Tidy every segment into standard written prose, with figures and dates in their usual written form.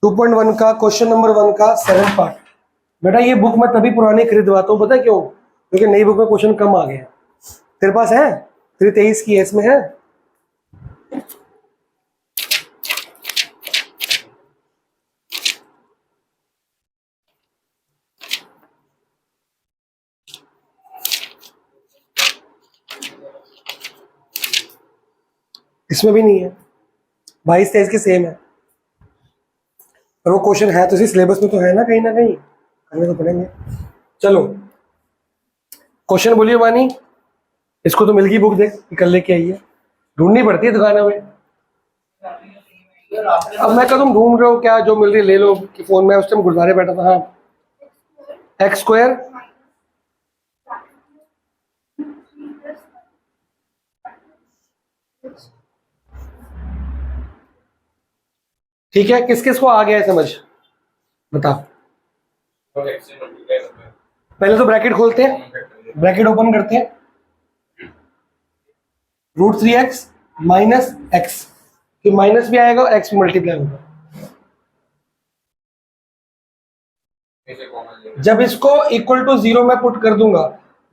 2.1 का question number 1 का 7th part. बेटा ये बुक मैं तभी पुरानी खरीदवाता हूँ, पता है क्यों? क्योंकि नई बुक में क्वेश्चन कम आ गए हैं। तेरे पास है? तेरी 23 की है, इसमें है? इसमें भी नहीं है। 22-23 की सेम है, पर वो क्वेश्चन है तो इसी सिलेबस में तो है ना कहीं, करने तो पड़ेंगे। चलो क्वेश्चन बोलिए वानी। इसको तो मिल गई बुक, देख कल लेके आई है, ढूंढनी पड़ती है दुकानों में। अब मैं कह तुम ढूंढ रहे हो क्या, जो मिल रही ले लो कि फोन में। उस टाइम गुरुद्वारे बैठा था। हाँ, एक्स स्क्वायर ठीक है। किस किस को आ गया है समझ, बता। पहले तो ब्रैकेट खोलते हैं, ब्रैकेट ओपन करते हैं। √3x माइनस एक्स, कि माइनस भी आएगा और एक्स भी मल्टीप्लाई होगा। जब इसको इक्वल टू 0 में पुट कर दूंगा,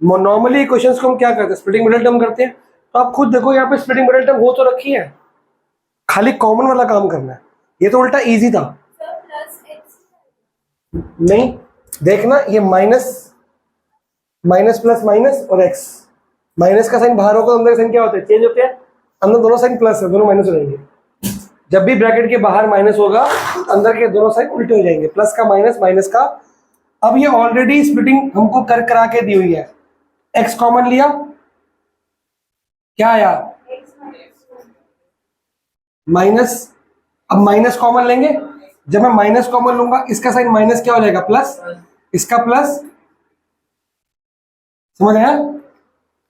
नॉर्मली इक्वेशंस को हम क्या करते हैं, स्प्लिटिंग मिडिल टर्म करते हैं। तो आप खुद देखो यहाँ पे स्प्लिटिंग मिडिल टर्म हो तो रखी है, खाली कॉमन वाला काम करना है। ये तो उल्टा इजी था। नहीं देखना, ये माइनस माइनस प्लस माइनस और एक्स, माइनस का साइन बाहर होगा तो अंदर का साइन क्या होता है, चेंज होते हैं। अंदर दोनों साइन प्लस है, दोनों माइनस हो जाएंगे। जब भी ब्रैकेट के बाहर माइनस होगा, अंदर के दोनों साइन उल्टे हो जाएंगे, प्लस का माइनस, माइनस का। अब ये ऑलरेडी स्प्लिटिंग हमको करा के दी हुई है। एक्स कॉमन लिया, क्या आया, माइनस। अब माइनस कॉमन लेंगे, जब मैं माइनस कॉमन लूंगा इसका साइन माइनस क्या हो जाएगा, प्लस, इसका प्लस। समझ आया?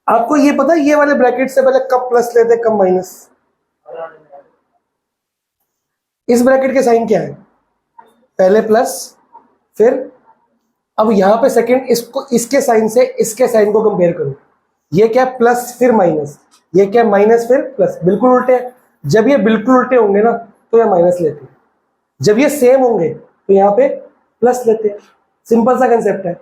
आपको ये पता है ये वाले ब्रैकेट से पहले कब प्लस लेते कब माइनस? इस ब्रैकेट के साइन क्या है, पहले प्लस फिर। अब यहां पे सेकंड, इसको इसके साइन से इसके साइन को कंपेयर करो। ये क्या, प्लस फिर माइनस, ये क्या, माइनस फिर प्लस, बिल्कुल उल्टे हैं। जब ये बिल्कुल उल्टे होंगे ना तो ये माइनस लेते हैं, जब ये सेम होंगे तो यहाँ पे प्लस लेते हैं। सिंपल सा कंसेप्ट है।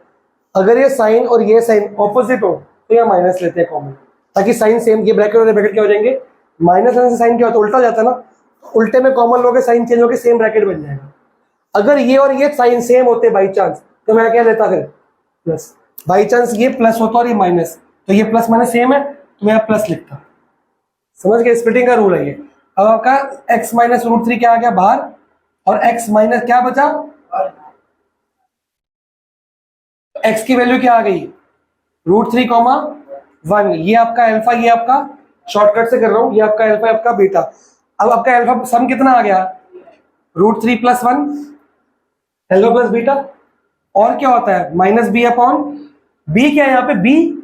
अगर ये साइन और ये साइन ऑपोजिट हो तो यहाँ माइनस लेते हैं कॉमन, ताकि साइन सेम, ये ब्रैकेट और ब्रैकेट क्या हो जाएंगे, माइनस लेने से साइन क्या होता है, उल्टा जाता है ना। उल्टे में कॉमन लोगे, साइन चेंज होकर सेम ब्रैकेट बन जाएगा। अगर ये और ये साइन सेम होते बाई चांस, तो मैं क्या लेता फिर, प्लस। बाई चांस ये प्लस होता और ये माइनस, तो ये प्लस माइनस सेम है तो मैं प्लस लिखता। समझ गए? स्प्लिटिंग का रूल है ये। अब आपका x माइनस √3 क्या आ गया बाहर, और x माइनस क्या बचा, x की वैल्यू क्या आ गई, √3, 1। ये आपका अल्फा, ये आपका शॉर्टकट से कर रहा हूं, ये आपका अल्फा, आपका बीटा। अब आपका अल्फा सम कितना आ गया, √3 + 1, अल्फा प्लस बीटा। और क्या होता है, माइनस बी अपॉन बी। क्या है यहाँ पे, बी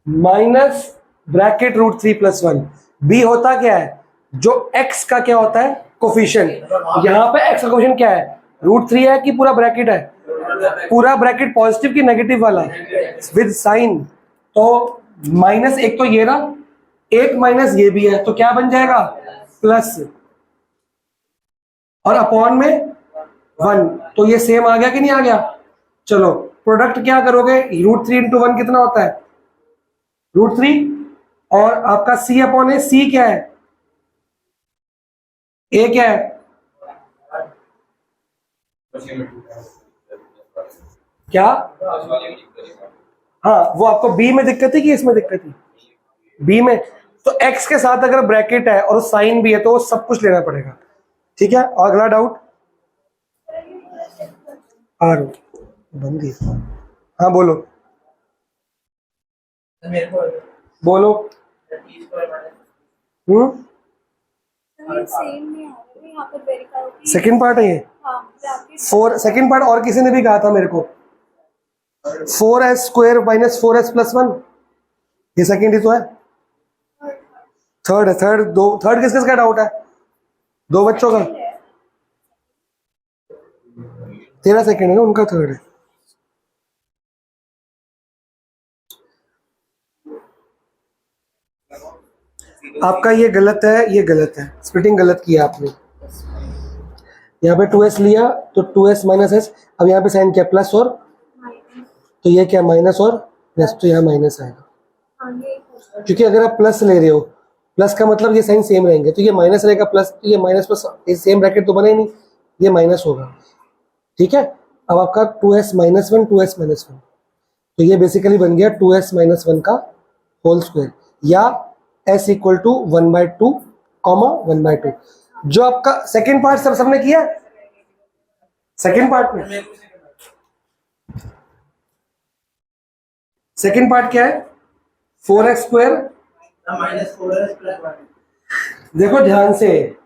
माइनस ब्रैकेट √3 + 1। बी होता क्या है, जो x का क्या होता है, कोफिशिएंट। यहाँ पे x का कोफिशिएंट क्या है, √3 है कि पूरा ब्रैकेट है, पूरा ब्रैकेट पॉजिटिव की नेगेटिव वाला विद साइन। तो माइनस एक तो ये रहा, एक माइनस ये भी है, तो क्या बन जाएगा, प्लस, और अपॉन में 1। तो ये सेम आ गया कि नहीं आ गया? चलो प्रोडक्ट क्या करोगे, √3 × 1 कितना होता है, √3, और आपका c अपॉन ए, c क्या है, a क्या है, क्या? हाँ, वो आपको b में दिक्कत है कि इसमें दिक्कत है, b में। तो x के साथ अगर ब्रैकेट है और साइन भी है तो सब कुछ लेना पड़ेगा। ठीक है, अगला डाउट आर बंदी। हाँ बोलो, बोलो। सेकंड पार्ट है ये, 4 सेकंड पार्ट। और किसी ने भी कहा था मेरे को, 4s² - 4s + 1, ये सेकंड ही तो है। थर्ड है, थर्ड किस किस का डाउट है, दो बच्चों का। तेरा सेकंड है ना, उनका थर्ड है। आपका ये गलत है, ये गलत है, स्प्लिटिंग गलत किया आपने। यहाँ पे 2s लिया तो 2s माइनस एस, अब यहाँ पे साइन क्या प्लस और, तो ये क्या माइनस और प्लस, तो यहाँ माइनस आएगा। क्योंकि अगर आप प्लस ले रहे हो, प्लस का मतलब ये साइन सेम रहेंगे, तो ये माइनस रहेगा प्लस, तो ये माइनस प्लस, ये सेम ब्रैकेट तो बने नहीं, ये माइनस होगा। ठीक है, अब आपका 2s minus one, 2s minus one, तो ये बेसिकली बन गया 2s माइनस वन का होल स्क्वायर, या s इक्वल टू 1/2 कॉमा 1/2। जो आपका सेकेंड पार्ट सबने किया, सेकेंड पार्ट में सेकेंड पार्ट क्या है, 4x स्क्वायर माइनस 4s+1। देखो ध्यान से,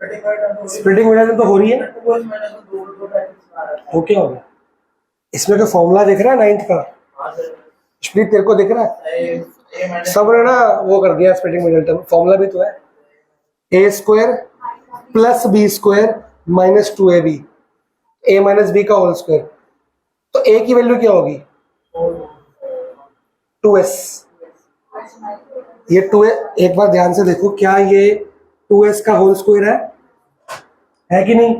स्प्लिटिंग मिडल तो हो रही है, वो क्या हो गया इसमें, तो फॉर्मूला दिख रहा है 9th का, स्प्लिट तेरे को दिख रहा है, सब ने ना वो कर दिया स्प्लिटिंग मिडल, फॉर्मूला भी तो है, a square plus b square minus 2ab, a minus b का होल स्क्वायर, तो a की वैल्यू क्या होगी 2s, ये 2s, एक बार ध्यान से देखो, क्या ये 2s का होल स्क्वायर है कि नहीं,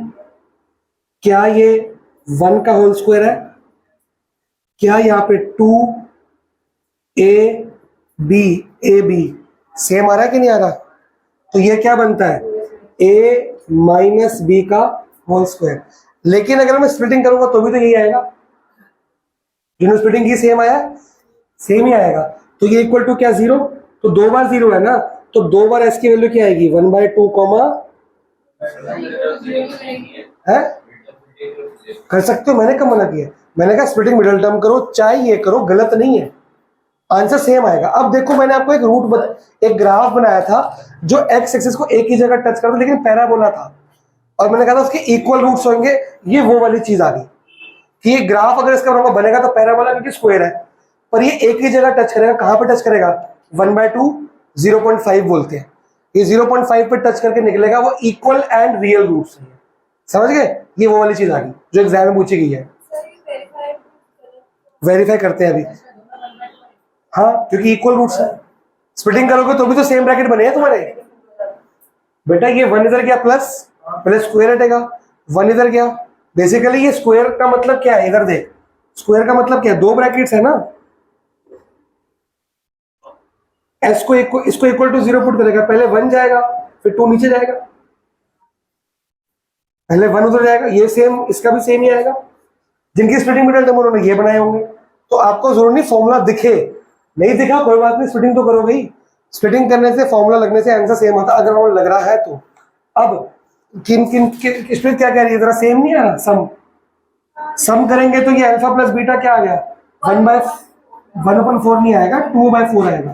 क्या ये 1 का होल स्क्वायर है, क्या यहाँ पे 2ab सेम आ रहा है कि नहीं आ रहा, तो ये क्या बनता है a माइनस बी का होल स्क्वायर। लेकिन अगर मैं स्प्लिटिंग करूंगा तो भी तो यही आएगा, जिन्होंने स्प्लिटिंग की सेम आया, सेम ही आएगा, तो ये इक्वल टू क्या 0, तो 2 बार 0 है ना, तो 2 बार s की वैल्यू क्या आएगी 1/2 कॉमा है, कर सकते हो, मैंने कब मना किया, मैंने कहा स्प्लिटिंग मिडिल टर्म करो, चाहे ये करो, गलत नहीं है, आंसर सेम आएगा। अब देखो मैंने आपको एक एक ग्राफ बनाया था जो एक्स एक्सिस को एक ही जगह टच करता, लेकिन पैराबोला था, और मैंने कहा था उसके इक्वल रूट्स होंगे, ये वो वाली चीज आ गई कि ये ग्राफ अगर इसका बनेगा तो पैराबोला क्योंकि स्क्वायर है, पर ये एक ही जगह टच करेगा, कहां पे टच करेगा 1/2 0.5 बोलते हैं, ये 0.5 पे टच करके निकलेगा, वो इक्वल एंड रियल रूट्स है, समझ गए, ये वो वाली चीज आ गई जो एग्जाम में पूछी गई है। वेरीफाई करते हैं अभी, हाँ क्योंकि इक्वल रूट्स है, स्प्लिटिंग करोगे तो भी तो सेम ब्रैकेट बने हैं तुम्हारे बेटा, ये 1 इधर गया प्लस, पहले स्क्वायर हटेगा, 1 इधर गया, बेसिकली ये स्क्वायर का मतलब क्या है, इधर देख, स्क्वायर का मतलब क्या है, 2 ब्रैकेट्स है ना, एस को इसको इक्वल टू 0 पुट करेगा, पहले 1 जाएगा फिर 2 नीचे जाएगा, पहले 1 उधर जाएगा, ये सेम, इसका भी सेम ही आएगा, जिनकी स्प्लिटिंग मिडल टर्म उन्होंने ये बनाए होंगे, तो आपको जरूर नहीं फॉर्मूला दिखे, नहीं दिखा कोई बात नहीं, स्प्लिटिंग तो करोगे ही, स्प्लिटिंग करने से फॉर्मूला लगने से आंसर सेम होता, अगर वो लग रहा है तो। अब किन किन स्प्लिट क्या कह रही है, जरा सेम नहीं आ रहा, सम करेंगे तो ये अल्फा प्लस बीटा क्या आ गया 1/4 नहीं आएगा, 2/4 आएगा,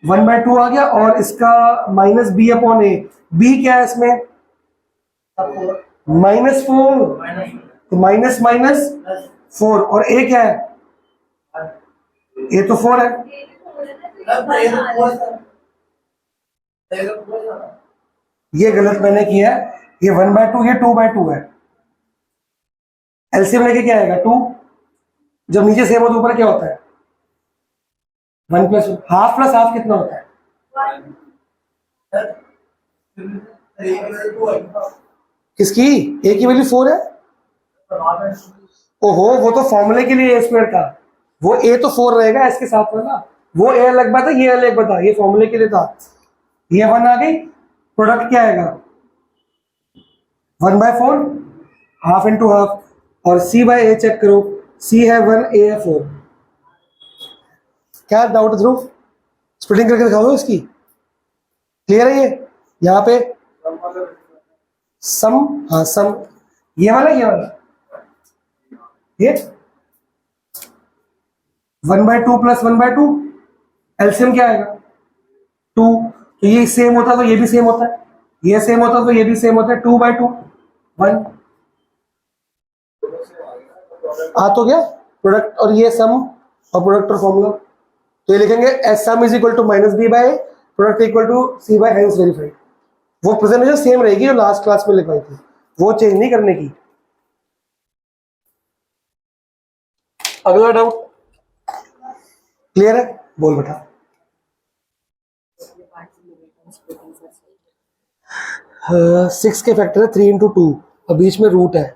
1/2 आ गया, और इसका माइनस बी अपॉन ए, बी क्या है इसमें -4, तो माइनस माइनस 4, और ए क्या है, ए तो 4 है, ये गलत मैंने किया है, ये 1/2 ये 2/2 है, एलसीएम लेके क्या आएगा 2, जब नीचे सेम हो तो ऊपर क्या होता है 1 प्लस हाफ कितना होता है, किसकी, ए की वैल्यू 4 है, ओहो वो तो फॉर्मूले के लिए ए स्क्वायर था, वो ए तो 4 रहेगा इसके साथ में ना, वो ए अलग बात है, ये अलग बात है, ये फॉर्मूले के लिए था, ये 1 आ गई, प्रोडक्ट क्या आएगा 1/4 हाफ इंटू हाफ, और सी बाय ए चेक करो, सी है 1 ए है 4, क्या डाउट ध्रुव, स्प्लिटिंग करके दिखाओ इसकी, क्लियर है ये, यहाँ पे सम, हाँ सम, ये वाला ये 1/2 प्लस 1/2, एलसीएम क्या आएगा 2, तो ये सेम होता तो ये भी सेम होता है, ये सेम होता तो ये भी सेम होता है, 2/2 1 आ तो गया प्रोडक्ट, और ये सम और प्रोडक्ट और फॉर्मूला, तो ये लिखेंगे as sum is equal to minus B by product equal to C by hence verified, वो प्रेजेंटेशन सेम रहेगी जो लास्ट क्लास में लिखवाई थी, वो चेंज नहीं करने की। अगला डाउट क्लियर है, बोल बेटा। 6 के फैक्टर है 3 इंटू 2 और बीच में रूट है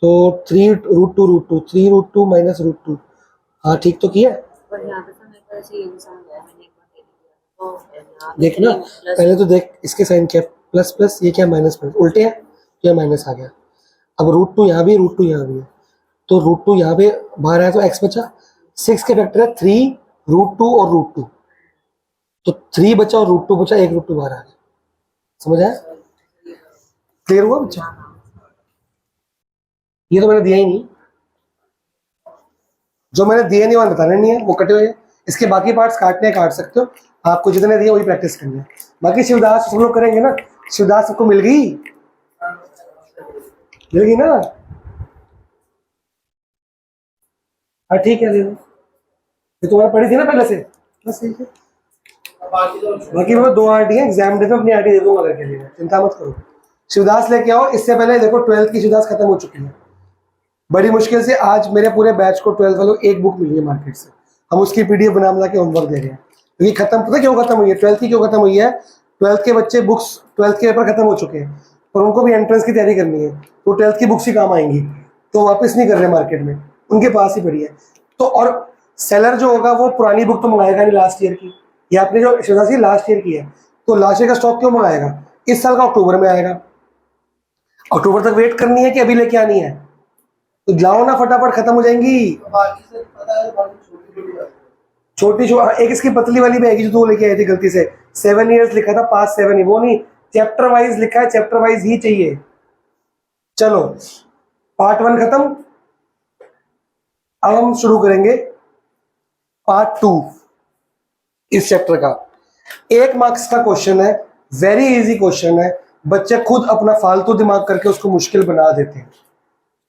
तो 3 √2 3 √2 माइनस √2। हाँ ठीक तो किया पर यहाँ पे तो मेरे को ऐसे यही समझ आया, मैंने एक बार दे दिया तो यहाँ पे देख ना, 3 प्लस पहले तो देख इसके साइन क्या प्लस प्लस, ये क्या माइनस माइनस, उल्टे है तो ये माइनस आ गया। अब √2 यहाँ भी है, √2 यहाँ भी है, तो √2 यहाँ पे बाहर आया तो x बचा। 6 के फैक्टर है 3 √2 और √2, तो 3 बचा और √2 बचा, एक √2 बाहर आ गया। समझ आया? क्लियर हुआ बच्चा? ये तो मैंने दिया ही नहीं, जो मैंने दिए नहीं वो बताने नहीं है, वो कटे हुए हैं। इसके बाकी पार्ट्स काटने काट सकते हो, आपको जितने दिए वही प्रैक्टिस करनी है। बाकी शिवदास सब लोग करेंगे ना, शिवदास सबको मिल गई, मिल गई ना? हाँ ठीक है, दे दो। ये तुम्हारा पढ़ी थी ना पहले से, बस ठीक है। बाकी वो 2 आरटी है, एग्जाम दे दो, अपनी आरटी दे दूंगा घर के लिए, चिंता मत करो। शिवदास लेके आओ। इससे पहले देखो 12th की शिवदास खत्म हो चुकी है, बड़ी मुश्किल से आज मेरे पूरे बैच को 12th वालों एक बुक मिली है मार्केट से, हम उसकी पीडीएफ बना बना के होमवर्क दे रहे हैं। क्योंकि खत्म, पता क्यों खत्म हुई है 12th की, क्यों खत्म हुई है? 12th के बच्चे बुक्स, 12th के पेपर खत्म हो चुके हैं और उनको भी एंट्रेंस की तैयारी करनी है, तो 12th की बुक्स ही काम आएंगी, तो वापस नहीं कर रहे मार्केट में, उनके पास ही पड़ी है। तो और सेलर जो होगा वो पुरानी बुक तो मंगाएगा नहीं लास्ट ईयर की, या आपने जो शिवदास की लास्ट ईयर की है, तो लास्ट ईयर का स्टॉक क्यों मंगाएगा? इस साल का अक्टूबर में आएगा, अक्टूबर तक वेट करनी है कि अभी लेके आनी है? तो जाओ ना, फटाफट खत्म हो जाएंगी। छोटी एक इसकी पतली वाली भी आएगी जो तू लेके आई थी गलती से, 7 years लिखा था, पास 7 ही, वो नहीं, चैप्टर वाइज लिखा है, चैप्टर वाइज ही चाहिए। चलो पार्ट 1 खत्म, अब हम शुरू करेंगे पार्ट 2 इस चैप्टर का। 1 मार्क्स का क्वेश्चन है, वेरी इजी क्वेश्चन है, बच्चे खुद अपना फालतू दिमाग करके उसको मुश्किल बना देते हैं,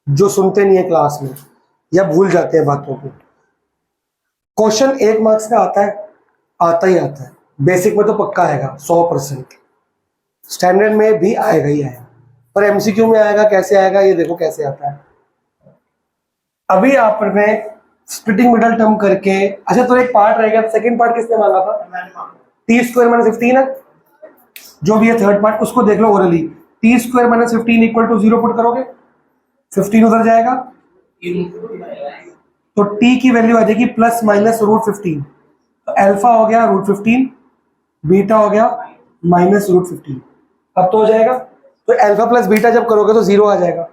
जो सुनते नहीं है क्लास में या भूल जाते हैं बातों को। क्वेश्चन 1 मार्क्स का आता है, आता ही आता है, बेसिक में तो पक्का आएगा 100%, स्टैंडर्ड में भी आएगा ही आएगा, पर एमसीक्यू में आएगा, कैसे आएगा ये देखो कैसे आता है। अभी आपने स्प्लिटिंग मिडल टर्म करके, अच्छा तो एक पार्ट रहेगा, सेकंड पार्ट किसने मांगा था? t² - 15 है, जो भी है थर्ड पार्ट उसको देख लो orally. t² - 15 equal to 0 put करोगे, 15 उधर जाएगा, तो t की वैल्यू आ जाएगी प्लस माइनस √15, तो अल्फा हो गया √15, बीटा हो गया माइनस √15। अब तो हो जाएगा, तो अल्फा प्लस बीटा जब करोगे तो 0 आ जाएगा।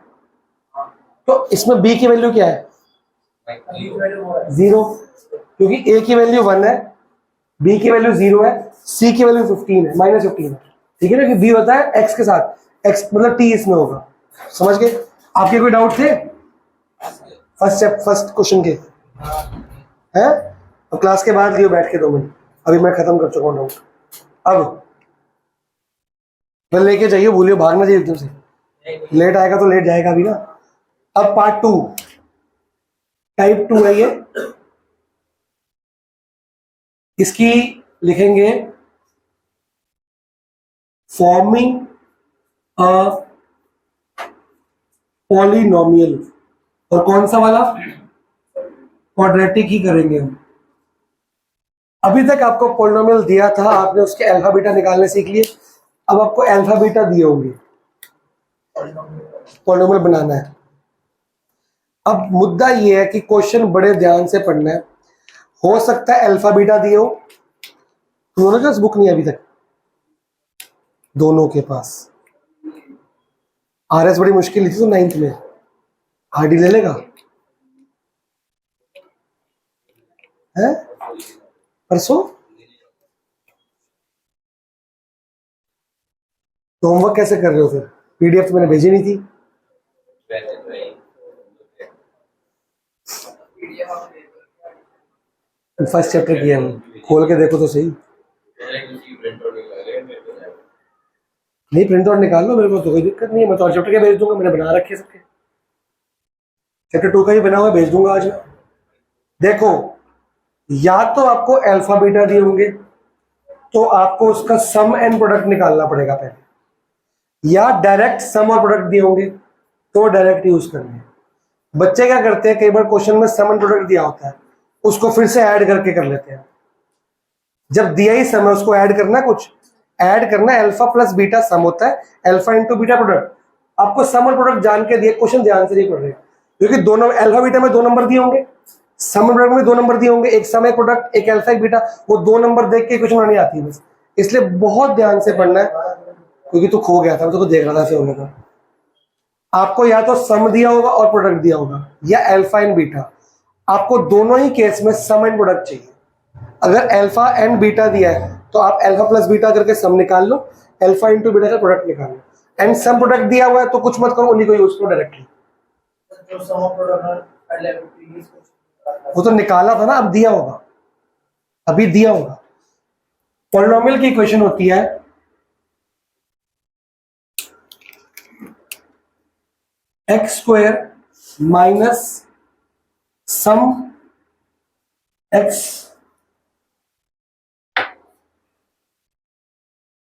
तो इसमें b की वैल्यू क्या है? 0, क्योंकि a की वैल्यू 1 है, b की वैल्यू 0 है, c की वैल्यू 15 है, -15 है, ठीक है ना, कि b होता है x के साथ, x मतलब t इसमें होगा। समझ गए? आपके कोई डाउट थे फर्स्ट क्वेश्चन के? हैं? अब क्लास के बाद लियो बैठ के 2 मिनट, अभी मैं खत्म कर चुका हूँ डाउट। अब फिर लेके जाइए, भूलियो, भागना चाहिए एकदम से, लेट आएगा तो लेट जाएगा भी ना। अब पार्ट 2 टाइप 2 है ये, इसकी लिखेंगे फॉर्मिंग अ पॉलिनोमियल, और कौन सा वाला? क्वाड्रेटिक ही करेंगे हम। अभी तक आपको पॉलिनोमियल दिया था, आपने उसके अल्फा बीटा निकालने सीख लिए, अब आपको अल्फा बीटा दिए होंगे, पॉलिनोमियल बनाना है। अब मुद्दा ये है कि क्वेश्चन बड़े ध्यान से पढ़ना है, हो सकता है अल्फा बीटा दिए हो, दोनों के पास बुक नहीं है अभी तक, दोनों के पास। आरएस बड़ी मुश्किल थी तो 9th में, आरडी ले लेगा है परसों, तो होमवर्क कैसे कर रहे हो फिर? पीडीएफ तो मैंने भेजी नहीं थी। फर्स्ट चैप्टर किया है, खोल के देखो तो सही। नहीं प्रिंट आउट निकाल लो, मेरे को तो कोई दिक्कत नहीं है, मैं तो चैप्टर के भेज दूंगा, मैंने बना रखे सबके, चैप्टर 2 का ही बना हुआ भेज दूंगा आज। देखो, या तो आपको अल्फा बीटा दिए होंगे तो आपको उसका सम एंड प्रोडक्ट निकालना पड़ेगा पहले, या डायरेक्ट सम और प्रोडक्ट दिए होंगे तो डायरेक्ट यूज करने। बच्चे क्या करते हैं, कई बार क्वेश्चन में सम एंड प्रोडक्ट दिया होता है, उसको फिर से ऐड करके कर लेते हैं, जब दिया ही सम है उसको ऐड करना है, कुछ ऐड करना है, अल्फा प्लस बीटा सम होता है, अल्फा इंटू बीटा प्रोडक्ट। आपको सम और प्रोडक्ट जान के दिए, क्वेश्चन ध्यान से नहीं पढ़ रहे क्योंकि दोनों अल्फा बीटा में 2 नंबर दिए होंगे, सम और प्रोडक्ट में 2 नंबर दिए होंगे, एक सम एक प्रोडक्ट एक अल्फा एक बीटा, वो 2 नंबर देख के क्वेश्चन बनानी आती है बस, इसलिए बहुत ध्यान से पढ़ना है क्योंकि तू खो गया था, मैं तो देख रहा था ऐसे होने का। आपको या तो सम दिया होगा और प्रोडक्ट दिया होगा या अल्फा एंड बीटा, आपको दोनों ही केस में सम एंड प्रोडक्ट चाहिए। अगर अल्फा एंड बीटा दिया है तो आप अल्फा प्लस बीटा करके सम निकाल लो, अल्फा इंटू बीटा का प्रोडक्ट निकाल लो, एंड सम प्रोडक्ट दिया हुआ है तो कुछ मत करो, उन्हीं को यूज करो डायरेक्टली। जो सम ऑफ प्रोडक्ट पहले प्रीवियस वो तो निकाला था ना, अब दिया होगा, अभी दिया होगा। पॉलिनोमियल की इक्वेशन होती है x square minus sum x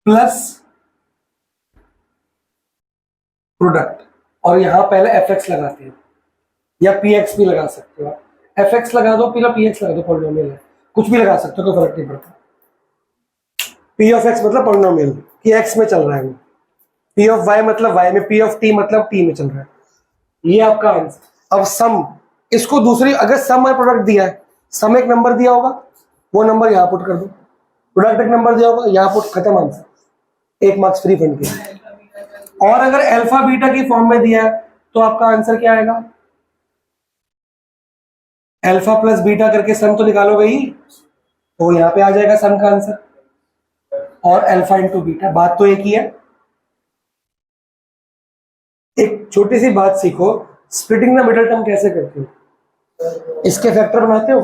plus product, और यहां पहले एफ एक्स लगाते हैं या पी एक्स भी लगा सकते हो, एफ एक्स लगा दो पी एक्स लगा दो, पॉलिनोमियल है, कुछ भी लगा सकते हो, कोई फर्क नहीं पड़ता। पी ऑफ एक्स मतलब पॉलिनोमियल कि एक्स में चल रहा है, पी ऑफ वाई मतलब वाई में, पी ऑफ टी मतलब टी में चल रहा है, ये आपका आंसर। अब सम, इसको दूसरी, अगर सम और प्रोडक्ट दिया है, सम एक नंबर दिया होगा वो नंबर यहां पुट कर दो, प्रोडक्ट एक नंबर दिया होगा यहां पुट, खत्म आंसर, 1 मार्क्स फ्री फंड के। और अगर अल्फा बीटा की फॉर्म में दिया है तो आपका आंसर क्या आएगा, अल्फा प्लस बीटा करके सम तो निकालोगे ही, तो यहां पे आ जाएगा सम का आंसर, और अल्फा इंटू बीटा, बात तो एक ही है। एक छोटी सी बात सीखो, स्प्लिटिंग द मिडिल टर्म कैसे करते हो, इसके फैक्टर बनाते हो,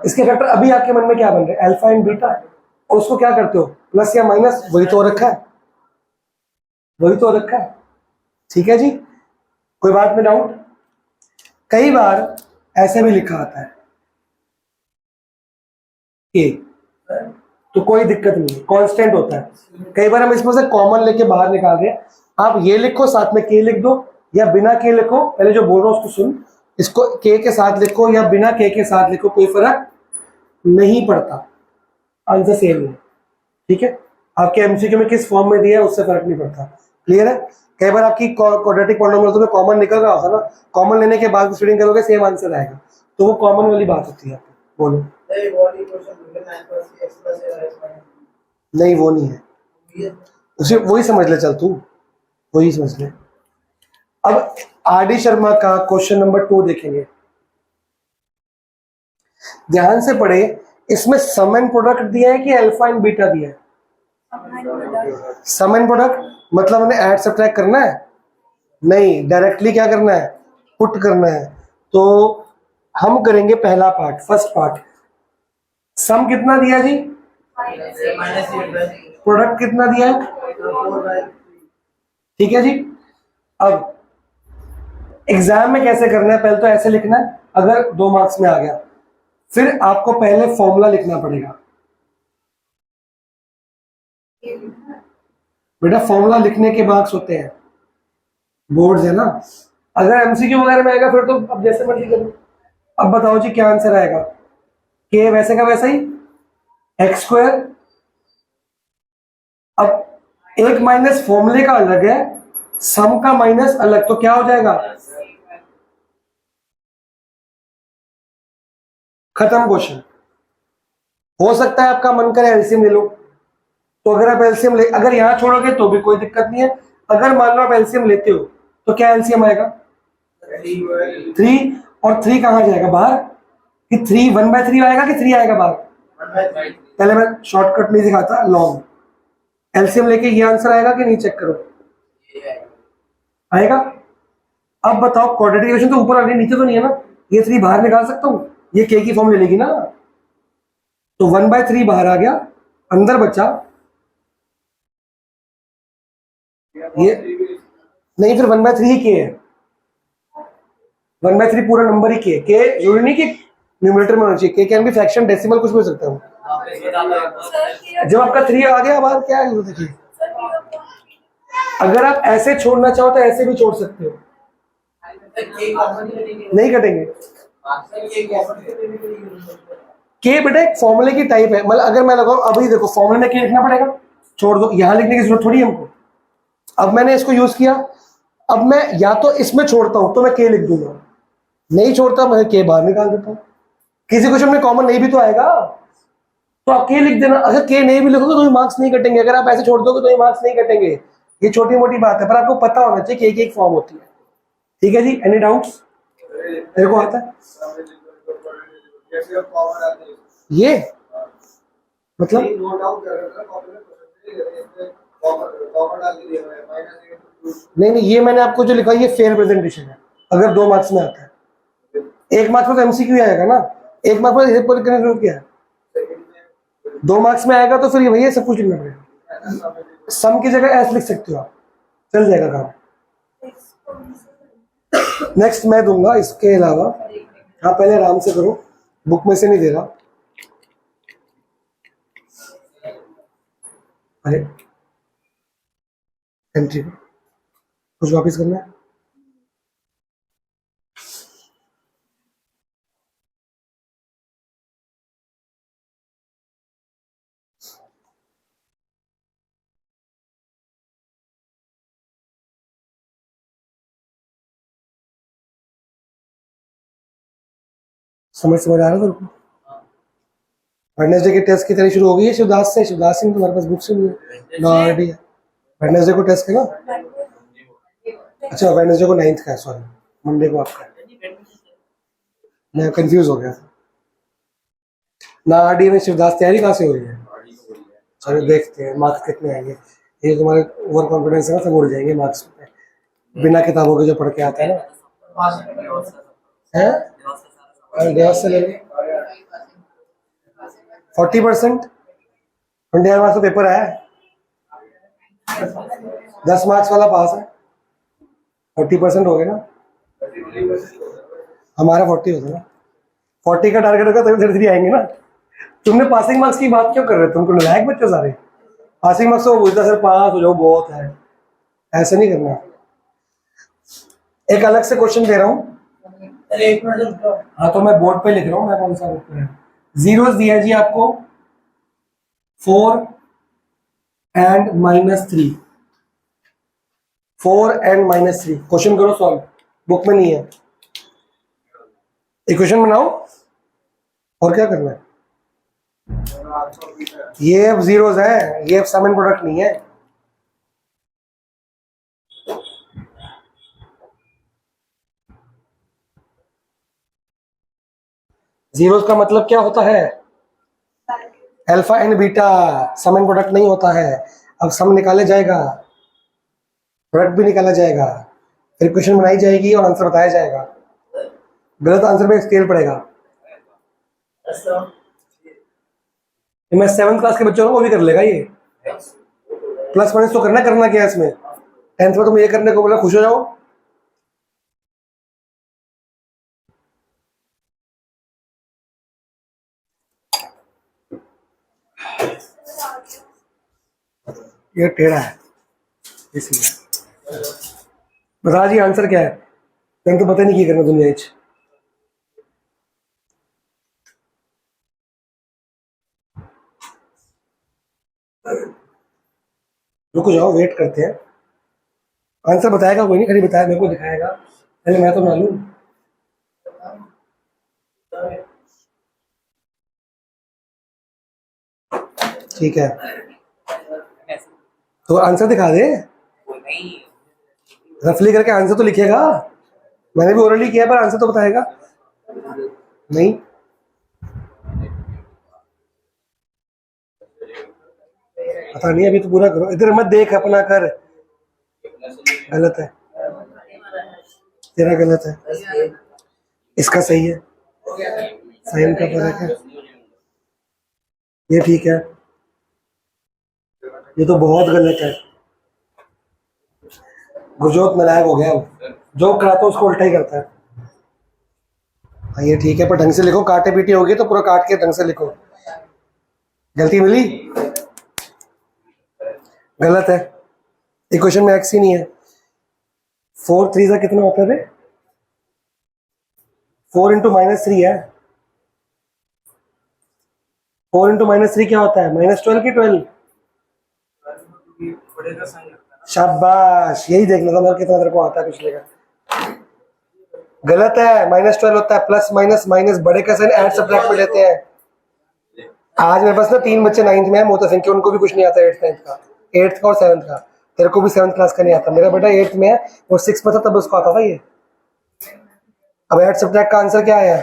इसके फैक्टर अभी आपके मन में क्या बन रहे हैं, अल्फा एंड बीटा, और उसको क्या करते हो प्लस या माइनस, वही तो रखा है, वही तो रखा है, ठीक है जी, कोई बात में डाउट। कई बार ऐसे भी लिखा आता है ए, तो कोई दिक्कत नहीं है, कांस्टेंट होता है। कई बार हम इसमें से कॉमन लेके बाहर निकाल रहे हैं, आप ये लिखो साथ में के लिख दो, या बिना के लिखो, पहले जो बोल रहा हूं उसको सुन, इसको के के साथ लिखो या बिना के साथ लिखो, कोई फर्क नहीं पड़ता, आंसर सेम है, ठीक है। आपके एमसीक्यू में किस फॉर्म में दिया है उससे फर्क नहीं पड़ता, क्लियर है। कई बार आपकी क्वाड्रेटिक पॉलिनोमियल में कॉमन निकल रहा होता ना, कॉमन लेने के बाद स्प्लिटिंग करोगे सेम आंसर आएगा, तो वो कॉमन वाली बात होती है। बोलो नहीं, वो नहीं है, उसे वही समझ ले, चल तू वही समझ ले। अब आर डी शर्मा का क्वेश्चन नंबर 2 देखेंगे, ध्यान से पढ़े, इसमें सम एंड प्रोडक्ट दिया है कि अल्फा एंड बीटा दिया है, सम एंड प्रोडक्ट मतलब हमें ऐड सब्ट्रैक्ट करना है, नहीं डायरेक्टली क्या करना है, पुट करना है। तो हम करेंगे पहला पार्ट, फर्स्ट पार्ट, सम कितना दिया जी, प्रोडक्ट कितना दिया है, ठीक है जी। अब एग्जाम में कैसे करना है, पहले तो ऐसे लिखना है, अगर 2 मार्क्स में आ गया, फिर आपको पहले फॉर्मूला लिखना पड़ेगा, बेटा फॉर्मूला लिखने के मार्क्स होते हैं, बोर्ड्स है ना। अगर एमसीक्यू वगैरह में आएगा फिर तो अब जैसे मर्जी करो। अब बताओ जी क्या आंसर आएगा, के वैसे का वैसा ही, एक्स स्क्वायर, अब एक माइनस फॉर्मूले का अलग है, सम का माइनस अलग, तो क्या हो जाएगा, खत्म क्वेश्चन। हो सकता है आपका मन करे एलसीएम ले लो, तो अगर आप एलसीएम ले, अगर यहां छोड़ोगे तो भी कोई दिक्कत नहीं है, अगर मान लो आप एलसीएम लेते हो तो क्या एलसीएम आएगा 3, और 3 कहां जाएगा बाहर, कि 3 1/3 आएगा कि 3 आएगा बाहर, पहले मैं शॉर्टकट नहीं दिखाता, लॉन्ग एलसीएम लेके ये आंसर आएगा कि नहीं, चेक करो आएगा। अब बताओ क्वाड्रेटिक इक्वेशन तो ऊपर आ गई, नीचे तो नहीं है ना, ये 3 बाहर निकाल सकता हूं, ये के की फॉर्म ले लेगी ना, तो 1/3 बाहर आ गया, अंदर बचा ये, नहीं फिर 1/3 ही के है, 1/3 पूरा नंबर ही के जरूरी नहीं कि न्यूमरेटर में होना चाहिए, के कैन बी फ्रैक्शन, डेसिमल कुछ भी हो सकता है। जब आपका 3 आ गया बाहर, क्या है देखिए, अगर आप ऐसे छोड़ना चाहो तो ऐसे भी छोड़ सकते हो, नहीं कटेंगे, के बेटा एक फॉर्मूले की टाइप है, मतलब अगर मैं लगाऊं अभी देखो फॉर्मूले में के लिखना पड़ेगा, छोड़ दो, यहाँ लिखने की जरूरत थोड़ी है हमको। अब मैंने इसको यूज किया, अब मैं या तो इसमें छोड़ता हूं तो मैं के लिख दूंगा, नहीं छोड़ता मैं के बाहर निकाल देता हूं। किसी क्वेश्चन में कॉमन नहीं भी तो आएगा, तो आप के लिख देना। अगर के नहीं भी लिखोगे तो ये मार्क्स नहीं कटेंगे, अगर आप ऐसे छोड़ दोगे तो ये मार्क्स नहीं कटेंगे। ये छोटी मोटी बात है, पर आपको पता होना चाहिए कि एक फॉर्म होती है। ठीक है जी, एनी डाउट्स? मेरे को आता है जैसे अब कॉमन आते हैं ये, मतलब नोट डाउन कर रहे हैं कॉपी में परसेंटेज कॉमन डाल के दिया हुआ है -8 नहीं नहीं, ये मैंने आपको जो लिखा है ये फेयर प्रेजेंटेशन है, अगर 2 मार्क्स में आता है। 1 मार्क्स में तो एमसीक्यू आएगा ना, 1 मार्क्स में पेपर करने जरूर क्या है, 2 मार्क्स में आएगा तो फिर ये भैया सब कुछ लिखना पड़ेगा। सम की जगह एस लिख सकते हो आप, चल जाएगा काम। नेक्स्ट मैं दूंगा इसके अलावा, हाँ पहले आराम से करो, बुक में से नहीं दे रहा। अरे एंट्री कुछ वापस करना है, समझ आ रहा है तुमको? वेडनेसडे के टेस्ट की तैयारी शुरू हो गई है शिवदास से, शिवदास सिंह तुम्हारे पास बुक से नहीं है ना, ऑलरेडी है। वेडनेसडे को टेस्ट है ना, अच्छा वेडनेसडे को 9th का है, सॉरी मंडे को आपका है, मैं कंफ्यूज हो गया ना। आरडी में शिवदास तैयारी कहाँ से हो रही है? चलो देखते हैं मार्क्स कितने आएंगे। ये तुम्हारे ओवर कॉन्फिडेंस है ना, सब उड़ जाएंगे मार्क्स पे, बिना किताबों के जो पढ़ के आता है ना। है देवास से ले लो 40%, 20 मार्क्स का पेपर है, 10 मार्क्स वाला पास है, 40% हो गया ना, हमारा 40 होता ना, 40 का टारगेट होगा तभी 33 आएंगे ना। तुमने पासिंग मार्क्स की बात क्यों कर रहे हो, तुमको नलायक बच्चे सारे। पासिंग मार्क्स तो बोलता सर पास हो जाओ बहुत है, ऐसा नहीं करना। एक अलग से क्वेश्चन दे रहा हूँ, अरे एक मिनट रुको। हाँ तो मैं बोर्ड पे लिख रहा हूँ, मैं कौन सा बोर्ड पे है। जीरोस दिया है जी आपको 4 and -3, 4 and -3, क्वेश्चन करो सॉल्व, बुक में नहीं है, इक्वेशन बनाओ और क्या करना है। ये अब जीरोस है, ये अब सम एंड प्रोडक्ट नहीं है। जीरोस का मतलब क्या होता है, alpha and beta, sum and product नहीं होता है। अब सम निकाला जाएगा, प्रोडक्ट भी निकाला जाएगा, फिर इक्वेशन बनाई जाएगी और आंसर बताया जाएगा। गलत आंसर पे स्केल पड़ेगा। मैं 7th क्लास के बच्चों को वो भी कर लेगा ये, प्लस माइनस तो करना क्या है इसमें, 10th में तुम ये करने को बोला खुश हो जाओ। ये टेढ़ा है इसलिए। बता जी आंसर क्या है, मैंने तो पता नहीं क्या करना दुनिया इच। रुको जाओ वेट करते हैं, आंसर बताएगा कोई नहीं, खाली बताया मेरे को दिखाएगा, पहले मैं तो मालूम। ठीक है तो आंसर दिखा दे, रफली करके आंसर तो लिखेगा, मैंने भी ओरली किया पर आंसर तो बताएगा नहीं। पता नहीं, अभी तो पूरा करो, इधर मत देख अपना कर, गलत है तेरा, गलत है, इसका सही है, साइन का फर्क है, ये ठीक है, ये तो बहुत गलत है। गुरजोत नालायक हो गया, जो कराता है उसको उल्टा ही करता है। हाँ ये ठीक है, पर ढंग से लिखो, काटे पीटी होगी तो पूरा काट के ढंग से लिखो। गलती मिली, गलत है, इक्वेशन में एक्स ही नहीं है। 4 3 का कितना होता है, 4 × -3 है, 4 इंटू -3 क्या होता है? -12 की 12? शाबाश, यही देखना था मैं कितना तेरे को आता है पिछले का। गलत है, -12 होता है, प्लस माइनस माइनस बड़े का साइन ऐड सब्ट्रैक्ट में लेते हैं। आज मेरे पास ना 3 बच्चे 9th में है, मोटा संख्या, उनको भी कुछ नहीं आता 8th 9th का, 8th का और 7th का। तेरे को भी 7th क्लास का नहीं आता। मेरा बेटा 8th में है और 6th में था तब उसको आता था ये। अब ऐड सब्ट्रैक्ट का आंसर क्या आया?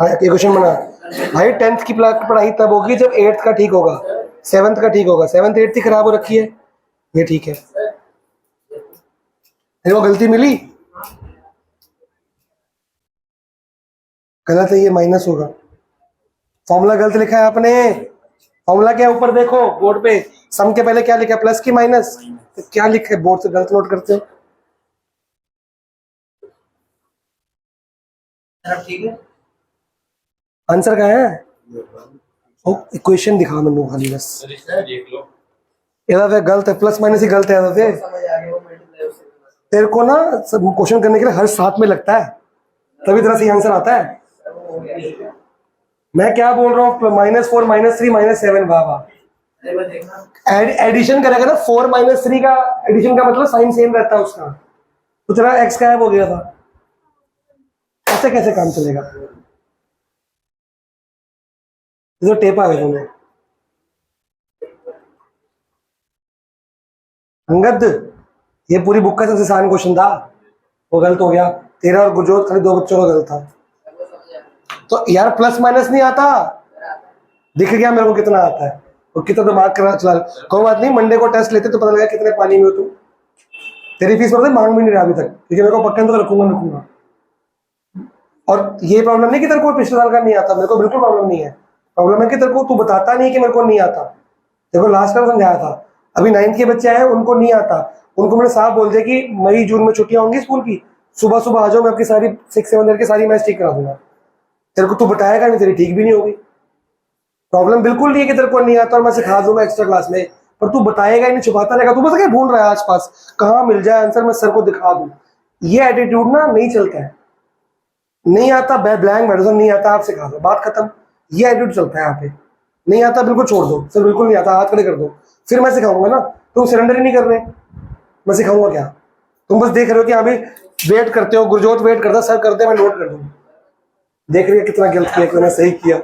ये क्वेश्चन बना भाई, 10th की पढ़ाई तब होगी जब 8th का ठीक होगा, 7th का ठीक होगा। 7th 8th ही खराब हो रखी है, ये ठीक है। तेरे को गलती मिली, गलत है, ये माइनस होगा। फॉर्मूला गलत लिखा है आपने। फॉर्मूला क्या है ऊपर देखो बोर्ड पे, सम के पहले क्या लिखा है? प्लस की माइनस? तो क्या लिखा है बोर्ड से गलत नोट करते हो? ठीक है, आंसर कहाँ है? इक्वेशन दिखा मैंने खाली बस। देख लो, ये गलत है, प्लस माइनस ही गलत है। तो समझ आ गया वो मेंटल लेवल से। तेरे को ना क्वेश्चन करने के लिए हर साथ में लगता है, तभी तरह से आंसर आता है। मैं क्या बोल रहा हूँ? -4 -3 -7, वाह वाह। एडिशन करेगा ना 4 -3 का, एडिशन का मतलब साइन सेम रहता है उसका, तो तेरा एक्स गायब हो गया था। ऐसे कैसे काम चलेगा? जो टेप आ गया तुम्हें अंगद, ये पूरी बुक का सबसे आसान क्वेश्चन था, वो गलत हो गया। तेरा और गुरजोत खाली 2 बच्चों का गलत था। तो यार प्लस माइनस नहीं आता, दिख गया मेरे को कितना आता है, तो कितना दिमाग करा चला। कोई बात नहीं, मंडे को टेस्ट लेते तो पता लगा कितने पानी में हो तुम। तेरी फीस पता मांग भी नहीं रहा अभी तक, क्योंकि मेरे को पक्का तो रखूंगा। और ये प्रॉब्लम नहीं कि तेरे को पिछले साल का नहीं आता, मेरे को बिल्कुल प्रॉब्लम नहीं है। प्रॉब्लम है कि तेरे को तू बताता नहीं कि मेरे को नहीं आता। देखो लास्ट टाइम समझाया था, अभी 9th के बच्चे आए उनको नहीं आता, उनको मैंने साफ बोल दिया कि मई जून में छुट्टियां होंगी स्कूल की, सुबह सुबह आ जाओ, मैं आपकी सारी 6-7 ईयर की सारी मैच ठीक करा दूंगा। तेरे को तू बताएगा नहीं, तेरी ठीक भी नहीं होगी। प्रॉब्लम बिल्कुल नहीं है कि तेरे को नहीं आता और मैं सिखा दूंगा एक्स्ट्रा क्लास में, पर तू बताएगा ही नहीं, छुपाता रहेगा। तू बस क्या ढूंढ रहा है आसपास, कहाँ मिल जाए आंसर, मैं सर को दिखा दूं। ये एटीट्यूड ना नहीं चलता है। नहीं आता ब्लैंक मेडिसिन, नहीं आता आप सिखा दो, बात खत्म। ये एटीट्यूड चलता है यहाँ पे। नहीं आता बिल्कुल छोड़ दो, सर बिल्कुल नहीं आता, हाथ खड़े कर दो, फिर मैं सिखाऊंगा ना। तुम सरेंडर ही नहीं कर रहे, मैं सिखाऊंगा क्या? तुम बस देख रहे हो कि अभी वेट करते हो, गुरजोत वेट करता, सर करते, मैं नोट कर दूं। देख रही है कितना गलत किया, मैंने सही किया।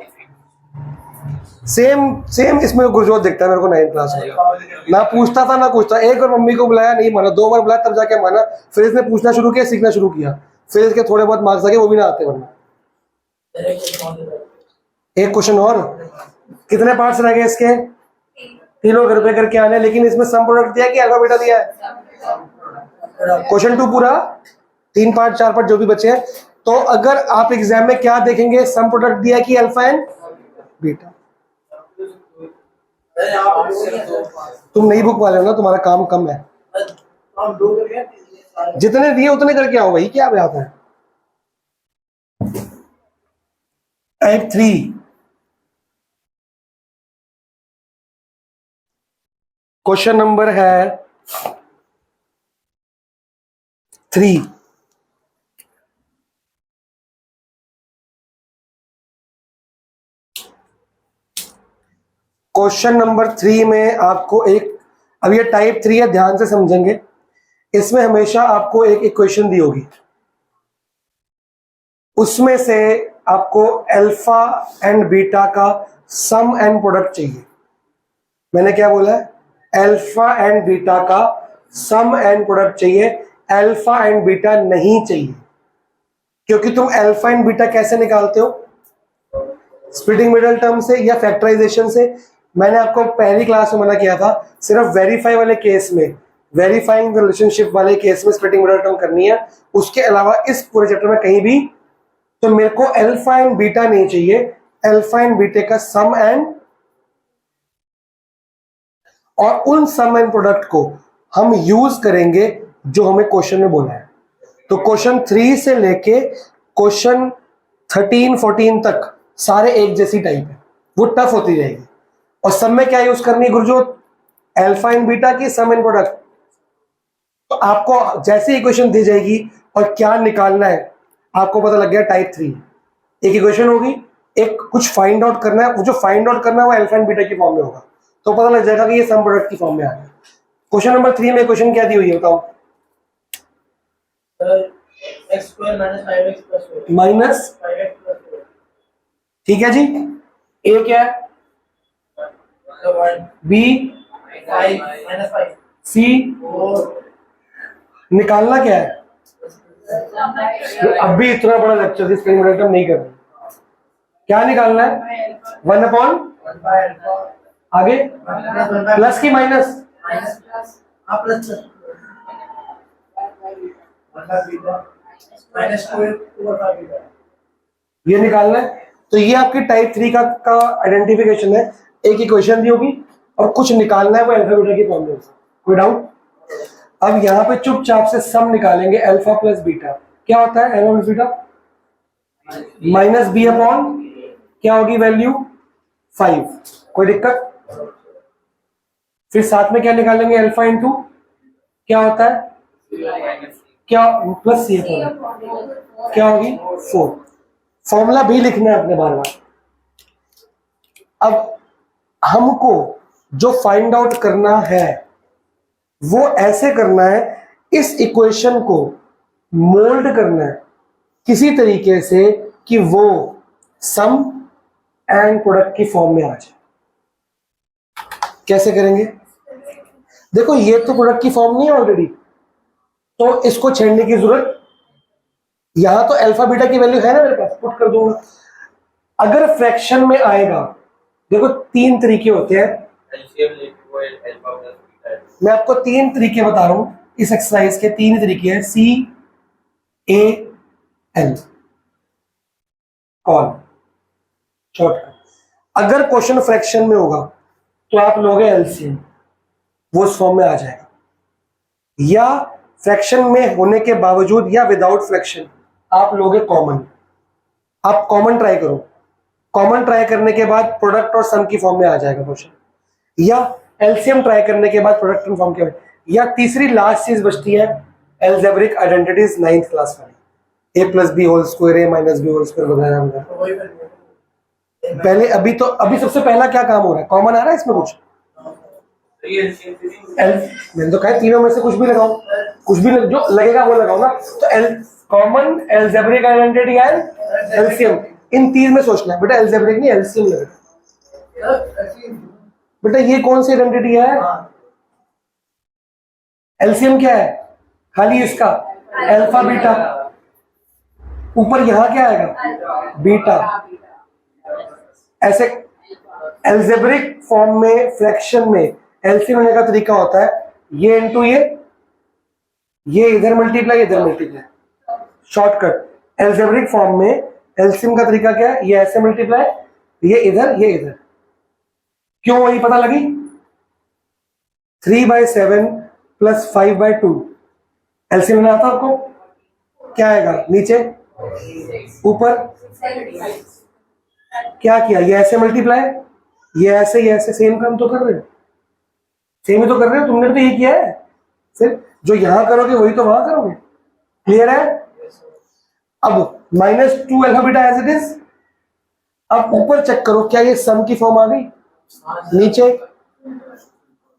सेम इसमें गुरजोत दिखता है मेरे को 9th क्लास में। ना पूछता था ना पूछता, एक बार मम्मी को बुलाया नहीं माना, 2 बार बुलाया तब जाके माना। फिर इसने पूछना शुरू किया, सीखना शुरू किया, फिर इसके थोड़े बहुत मार्क्स आ गए, वो भी ना आते वरना। एक क्वेश्चन और, कितने पार्ट्स रह गए इसके? तीनों घर पे करके आने, लेकिन इसमें सम प्रोडक्ट दिया कि अल्फा बीटा दिया है? क्वेश्चन 2 पूरा 3 पार्ट 4 पार्ट जो भी बचे हैं। तो अगर आप एग्जाम में क्या देखेंगे, सम प्रोडक्ट दिया कि अल्फा एंड बीटा। तुम नई बुक वाले हो ना, तुम्हारा काम कम है, जितने दिए उतने करके आओ भाई, क्या बात है। टाइप 3 क्वेश्चन नंबर है 3। क्वेश्चन नंबर 3 में आपको एक, अब ये टाइप 3 है, ध्यान से समझेंगे। इसमें हमेशा आपको एक इक्वेशन दी होगी, उसमें से आपको अल्फा एंड बीटा का सम एंड प्रोडक्ट चाहिए। मैंने क्या बोला है? अल्फा एंड बीटा का सम एंड प्रोडक्ट चाहिए, अल्फा एंड बीटा नहीं चाहिए। क्योंकि तुम अल्फा एंड बीटा कैसे निकालते हो? स्प्लिटिंग मिडल टर्म से या फैक्टराइजेशन से। मैंने आपको पहली क्लास में मना किया था, सिर्फ वेरीफाई वाले केस में, वेरीफाइंग रिलेशनशिप वाले केस में स्प्लिटिंग मिडल टर्म करनी है, उसके अलावा इस पूरे चैप्टर में कहीं भी। तो मेरे को अल्फा एंड बीटा नहीं चाहिए, अल्फा एंड बीटा का सम एंड, और उन सम एंड प्रोडक्ट को हम यूज करेंगे जो हमें क्वेश्चन में बोला है। तो क्वेश्चन 3 से लेके क्वेश्चन 13-14 तक सारे एक जैसी टाइप है, वो टफ होती रहेगी। और सब में क्या यूज करनी है गुरजोत? अल्फा एंड बीटा की सम एंड प्रोडक्ट। तो आपको जैसे इक्वेशन दी जाएगी और क्या निकालना है, आपको पता लग गया टाइप 3। एक इक्वेशन होगी, एक कुछ फाइंड आउट करना है, वो जो फाइंड आउट करना है वो अल्फा एंड बीटा की फॉर्म में होगा, तो पता लग जाएगा कि ये सम प्रोडक्ट की फॉर्म में आ गया। क्वेश्चन नंबर 3 में क्वेश्चन क्या दी हुई है बताओ? x square minus 5x plus 4 minus 5x plus 4 ठीक है जी, ए क्या है, तो 1 बी 5 माइनस 5 सी, 4 निकालना क्या है? अब भी इतना बड़ा लेक्चर इस प्रोडक्ट हम नहीं कर रहे, क्या निकालना है? 1 अपॉन 1 बाय अल्फा आगे प्लस प्लस की minus, minus plus plus 1 by beta minus 2 by beta ये निकालना है। तो ये आपकी टाइप 3 का आइडेंटिफिकेशन है, एक इक्वेशन दी होगी और कुछ निकालना है वो अल्फा बीटा की फॉर्म में, कोई डाउट? अब यहाँ पे चुपचाप से सम निकालेंगे अल्फा प्लस बीटा, क्या होता है alpha plus beta? Minus B upon क्या होगी वैल्यू 5, कोई दिक्कत? फिर साथ में क्या निकालेंगे अल्फा इंटू क्या होता है, क्या प्लस सी अपॉन क्या होगी 4। फॉर्मूला भी लिखना है अपने बार बार। अब हमको जो फाइंड आउट करना है वो ऐसे करना है, इस इक्वेशन को मोल्ड करना है किसी तरीके से कि वो सम एंड प्रोडक्ट की फॉर्म में आ जाए। कैसे करेंगे? देखो ये तो प्रोडक्ट की फॉर्म नहीं है ऑलरेडी, तो इसको छेड़ने की जरूरत, यहां तो अल्फा बीटा की वैल्यू है ना मेरे पास, पुट कर दूंगा। अगर फ्रैक्शन में आएगा, देखो 3 तरीके होते हैं, मैं आपको 3 तरीके बता रहा हूं इस एक्सरसाइज के, 3 तरीके हैं, सी ए एल कॉल शॉर्टकट। अगर क्वेश्चन फ्रैक्शन में होगा तो आप लोगे एलसीएम, वो उस फॉर्म में आ जाएगा, या फ्रैक्शन में होने के बावजूद या विदाउट फ्रैक्शन आप लोगे कॉमन। आप कॉमन ट्राई करो, कॉमन ट्राई करने के बाद प्रोडक्ट और सम की फॉर्म में आ जाएगा क्वेश्चन, या एलसीएम ट्राई करने के बाद प्रोडक्ट की फॉर्म के, या तीसरी लास्ट चीज बचती है एल्जेब्रिक आइडेंटिटीज 9th क्लास वाली, ए प्लस बी होल स्क्वायर, ए माइनस बी होल स्क्वायर वगैरह वगैरह। पहले अभी सबसे पहला क्या काम हो रहा है? कॉमन आ रहा है इसमें कुछ? मैंने तो कहा तीनों में से कुछ भी लगाओ, कुछ भी जो लगेगा वो लगाओ ना। तो common algebraic identity and LCM, in 3 में सोचना है बेटा, एल्जेब्रिक नहीं एलसीएम लगेगा। बेटा ये कौन सी आइडेंटिटी है? एलसीएम क्या है? खाली इसका अल्फा बीटा, ऊपर यहां क्या आएगा? बीटा। ऐसे एल्जेब्रिक फॉर्म में फ्रैक्शन में एलसीएम होने का तरीका होता है ये इनटू ये इधर मल्टीप्लाई, इधर मल्टीप्लाई, शॉर्टकट। एल्जेब्रिक फॉर्म में एलसीएम का तरीका क्या है? ये ऐसे मल्टीप्लाई, ये इधर ये इधर। क्यों वही पता लगी? 3/7 प्लस 5/2 एलसीएम में आता आपको क्या आएगा? नीचे ऊपर क्या किया? ये ऐसे मल्टीप्लाई, ये ऐसे सेम काम तो कर रहे हो, सेम ही तो कर रहे हो, तुमने तो ये किया है, सिर्फ जो यहां करोगे वही तो वहां करोगे। क्लियर है? अब -2 alpha beta as it is. अब ऊपर चेक करो क्या ये सम की फॉर्म आ गई? नीचे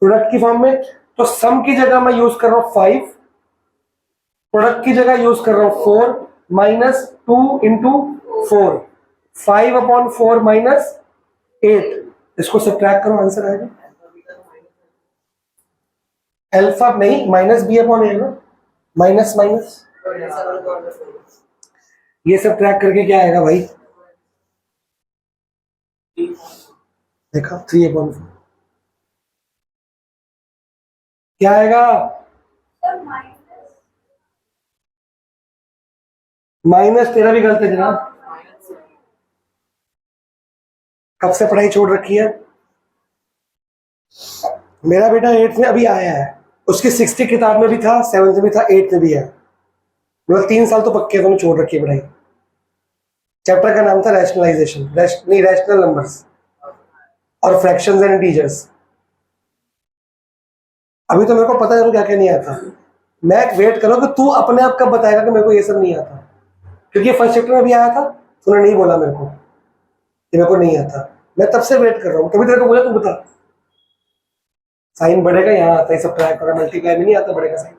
प्रोडक्ट की फॉर्म में, तो सम की जगह मैं यूज कर रहा हूं 5, प्रोडक्ट की जगह यूज कर रहा हूं 4, -2 इंटू 4, 5/4 -8, इसको सब्ट्रैक्ट करो, आंसर आएगा अल्फा नहीं माइनस बी अपॉन ए ना, माइनस माइनस, ये सब ट्रैक करके क्या आएगा भाई? देखा 3/4 क्या आएगा? माइनस, तेरा भी गलत है जनाब, कब से पढ़ाई छोड़ रखी है? मेरा बेटा 8th में अभी आया है, उसकी 6th किताब में भी था, 7th में था, 8th में भी है, मतलब 3 साल तो पक्के दोनों छोड़ रखी है पढ़ाई। चैप्टर का नाम था रैशनलाइजेशन, रैशनल नंबर्स और फ्रैक्शंस एंड इंटीजर्स। अभी तो मेरे को पता है तो क्या क्या नहीं आता, मैं वेट करो कि तू अपने आप कब बताएगा कि मेरे को ये सब नहीं आता, क्योंकि फर्स्ट चैप्टर में भी आया था, तूने नहीं बोला मेरे को, ये मेरे को नहीं आता, मैं तब से वेट कर रहा हूँ, तभी तेरे को बोला तू बता। साइन बढ़ेगा यहाँ आता है, सब ट्राई करा, मल्टीप्लाई में नहीं आता बढ़ेगा साइन।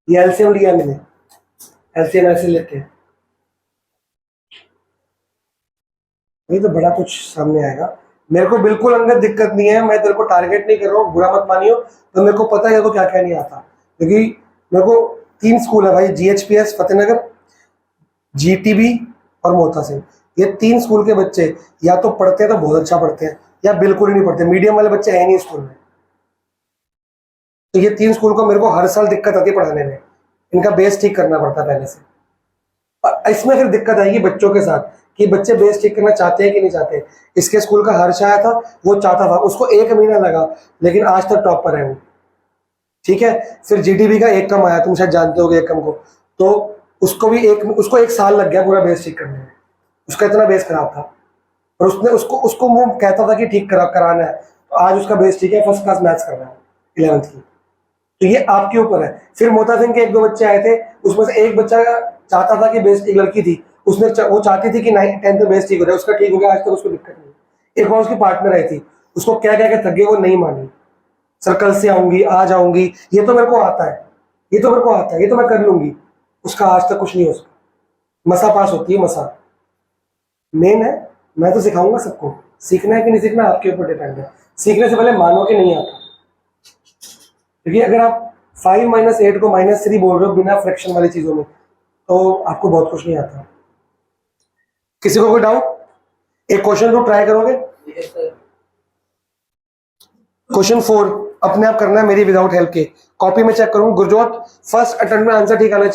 ये एलसीएम लिया मैंने, एलसीएम ऐसे लेते हैं, नहीं तो बड़ा कुछ सामने आएगा। मेरे को बिल्कुल अंदर दिक्कत नहीं है, मैं तेरे को टारगेट नहीं कर रहा हूँ, बुरा मत मानियो, तो मेरे को पता है तो क्या क्या नहीं आता, क्योंकि मेरे को 3 स्कूल है भाई, जीएचपीएस फतेहनगर, जीटीबी और मोहता सिंह। ये 3 स्कूल के बच्चे या तो पढ़ते हैं तो बहुत अच्छा पढ़ते हैं, या बिल्कुल ही नहीं पढ़ते, मीडियम वाले बच्चे हैं नहीं स्कूल में। तो ये 3 स्कूल को मेरे को हर साल दिक्कत आती है पढ़ाने में, इनका बेस ठीक करना पड़ता है पहले से। और इसमें फिर दिक्कत आएगी बच्चों के साथ कि बच्चे बेस ठीक करना चाहते हैं कि नहीं चाहते। इसके स्कूल का हर्ष आया था, वो चाहता था, उसको 1 महीना लगा, लेकिन आज तक टॉपर है वो, ठीक है। फिर जीटीबी का एकम आया, तुम शायद जानते होगे एकम को, तो उसको 1 साल लग गया पूरा बेस ठीक करने में, उसका इतना बेस खराब था। और उसको वो कहता था कि ठीक कराना है, तो आज उसका बेस ठीक है, फर्स्ट क्लास मैथ्स कर रहा है 11th की। तो ये आपके ऊपर है। फिर मोहता सिंह के 1-2 बच्चे आए थे, उसमें से एक बच्चा चाहता था कि बेस, एक लड़की थी, वो चाहती थी कि 9th में बेस ठीक हो जाए, उसका ठीक हो गया, आज तक उसको दिक्कत नहीं। एक बार उसकी पार्टनर आई थी, उसको क्या क्या थक गई, वो नहीं मानी, सर्कल से आऊंगी, आ जाऊंगी, ये तो मेरे को आता है, ये तो मेरे को आता है, ये तो मैं कर लूंगी, उसका आज तक कुछ नहीं हो सका। मसा पास होती है, मसा मेन है। मैं तो सिखाऊंगा सबको, सीखना है कि नहीं सीखना आपके ऊपर डिपेंड है। सीखने से पहले मानो कि नहीं आता, क्योंकि अगर आप 5 - 8 को -3 बोल रहे हो बिना फ्रैक्शन वाली चीजों में, तो आपको बहुत कुछ नहीं आता। किसी को कोई डाउट? एक क्वेश्चन तो ट्राई करोगे? क्वेश्चन 4 अपने आप करना है मेरी विदाउट हेल्प के, कॉपी में चेक करूंगा। गुरजोत फर्स्ट अटेम्प्ट में आंसर ठीक आना चाहिए।